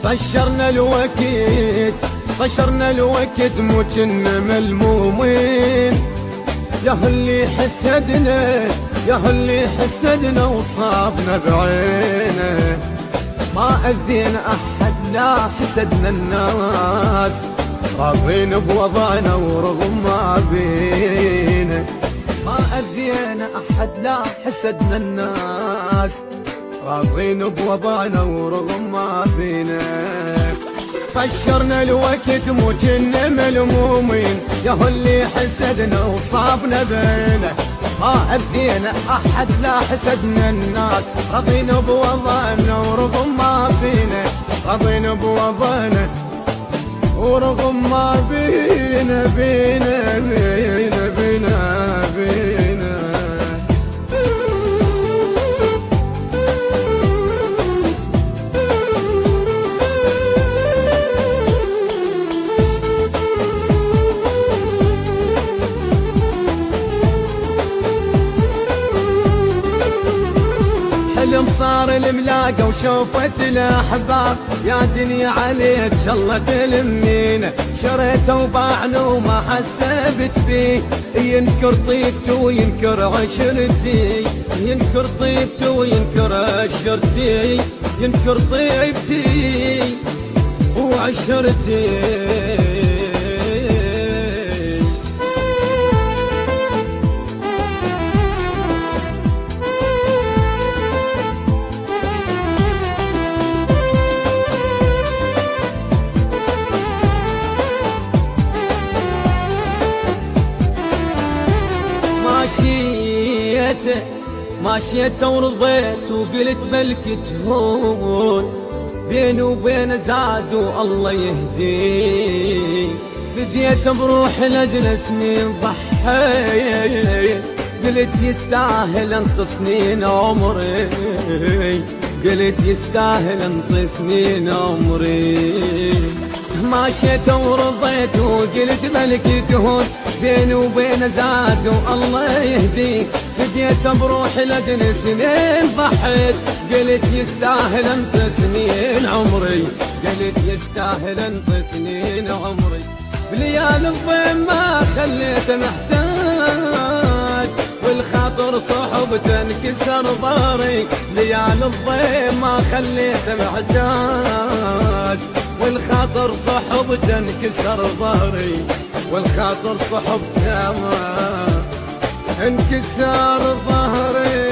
طشرنا الوقت مو كنا ملمومين، يا اللي حسدنا وصابنا بعينه. ما أذينا أحد لا حسدنا الناس، راضين بوضعنا ورغم ما بينا. ما أذينا أحد لا حسدنا الناس، راضين بوضعنا ورغم ما بينا. طشرنا الوقت مو كنا ملمومين، يا اللي حسدنا وصابنا بينه. ما أذينا أحد لا حسدنا الناس، راضين بوضعنا ورغم ما فينا. راضين بوضعنا ورغم ما بينا بينا بينا بينا بينا. حلم صار الملاقة وشوفت الأحباب، يا دنيا عليك شالله تلمينا. شريته وباعنا وما حسبت فيه، ينكر طيبته وينكر عشرتي. ينكر طيبته وينكر عشرتي، ينكر طيبتي وعشرتي. ماشيته ورضيت وقلت بلكي تهون، بيني وبين زاد والله يهديه. بديت بروح لاجل سنين ضحيت، قلت يستاهل انط سنين عمري. قلت يستاهل انط سنين عمري. ماشيت ورضيت وقلت بلكي تهون، بيني وبين زاد والله يهديه. فديت بروحي لدن سنين ضحيت، قلت يستاهل انت سنين عمري. قلت يستاهل انت سنين عمري. بليالي الضيم ما خليته محتاج، والخاطر صحبته انكسر ظهري. ليالي الضيم ما خليته محتاج، والخاطر صحبته انكسر ظهري. والخاطر صحبته ما انكسر ظهري.